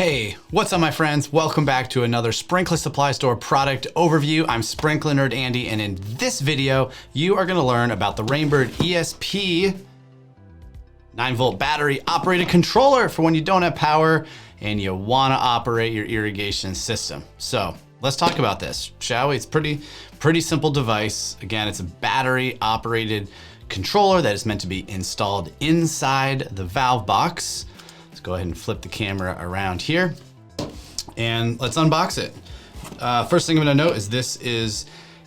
Hey, what's up my friends? Welcome back to another Sprinkler Supply Store product overview. I'm Sprinkler Nerd Andy, and in this video, you are gonna learn about the Rainbird ESP 9-volt battery operated controller for when you don't have power and you wanna operate your irrigation system. So let's talk about this, shall we? It's pretty simple device. Again, it's a battery operated controller that is meant to be installed inside the valve box. Go ahead and flip the camera around here and let's unbox it. First thing I'm gonna note is this is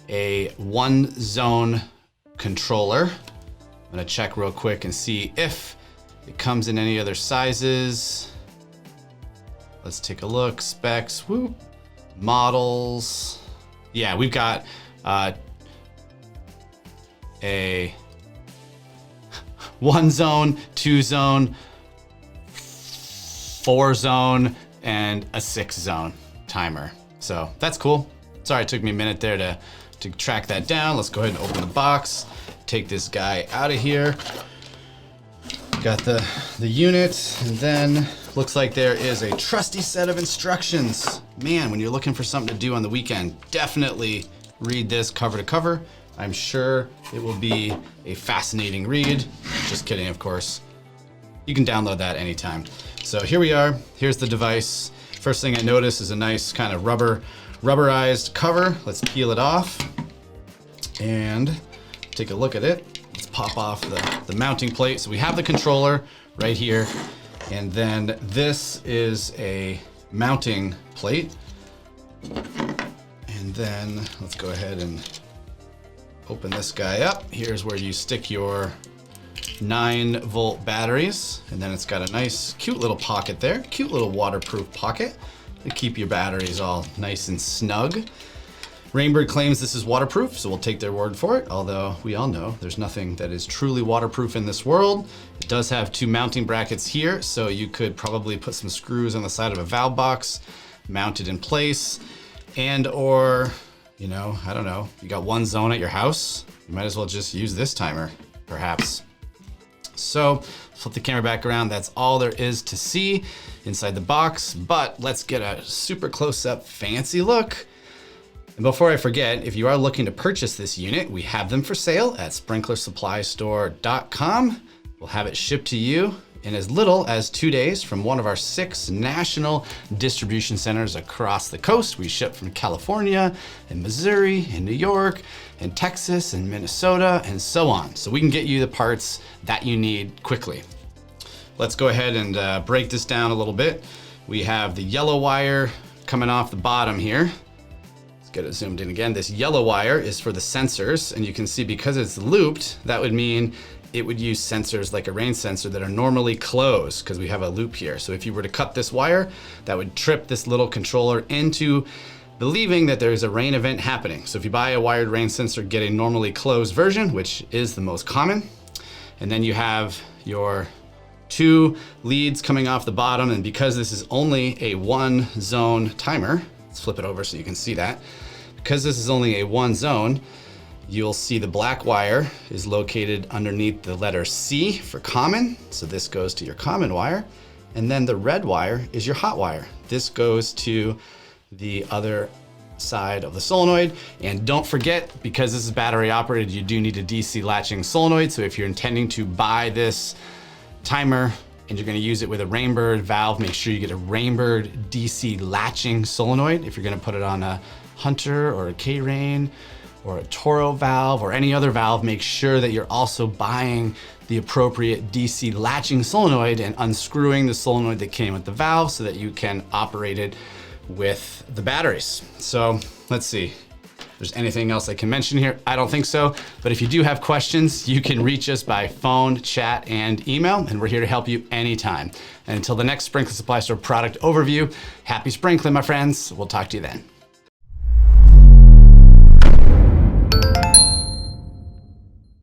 a one zone controller. I'm gonna check real quick and see if it comes in any other sizes. Let's take a look, specs, whoop, models. Yeah, we've got a 1 zone, 2 zone, 4 zone, and a 6 zone timer. So that's cool. Sorry, it took me a minute there to track that down. Let's go ahead and open the box, take this guy out of here. Got the unit, and then looks like there is a trusty set of instructions. Man, when you're looking for something to do on the weekend, definitely read this cover to cover. I'm sure it will be a fascinating read. Just kidding, of course. You can download that anytime. So here we are, here's the device. First thing I notice is a nice kind of rubberized cover. Let's peel it off and take a look at it. Let's pop off the mounting plate. So we have the controller right here, and then this is a mounting plate. And then let's go ahead and open this guy up. Here's where you stick your 9-volt batteries, and then it's got a nice cute little pocket there, cute little waterproof pocket to keep your batteries all nice and snug. Rainbird claims this is waterproof, so we'll take their word for it, although we all know there's nothing that is truly waterproof in this world. It does have 2 mounting brackets here, so you could probably put some screws on the side of a valve box, mount it in place, and or, you know, I don't know, you got 1 zone at your house, you might as well just use this timer, perhaps. So flip the camera back around. That's all there is to see inside the box, but let's get a super close up fancy look. And before I forget, if you are looking to purchase this unit, we have them for sale at sprinklersupply.store.com. We'll have it shipped to you in as little as 2 days from one of our 6 national distribution centers across the coast. We ship from California and Missouri and New York and Texas and Minnesota and so on. So we can get you the parts that you need quickly. Let's go ahead and break this down a little bit. We have the yellow wire coming off the bottom here. Let's get it zoomed in again. This yellow wire is for the sensors, and you can see because it's looped, that would mean it would use sensors like a rain sensor that are normally closed because we have a loop here. So if you were to cut this wire, that would trip this little controller into believing that there is a rain event happening. So if you buy a wired rain sensor, get a normally closed version, which is the most common. And then you have your 2 leads coming off the bottom. And because this is only a 1 zone timer, let's flip it over so you can see that. Because this is only a 1 zone, you'll see the black wire is located underneath the letter C for common. So this goes to your common wire. And then the red wire is your hot wire. This goes to the other side of the solenoid. And don't forget, because this is battery operated, you do need a DC latching solenoid. So if you're intending to buy this timer and you're gonna use it with a Rainbird valve, make sure you get a Rainbird DC latching solenoid. If you're gonna put it on a Hunter or a K-Rain or a Toro valve or any other valve, make sure that you're also buying the appropriate DC latching solenoid and unscrewing the solenoid that came with the valve so that you can operate it with the batteries. So let's see if there's anything else I can mention here. I don't think so, but if you do have questions, you can reach us by phone, chat, and email, and we're here to help you anytime. And until the next Sprinkler Supply Store product overview, happy sprinkling, my friends. We'll talk to you then.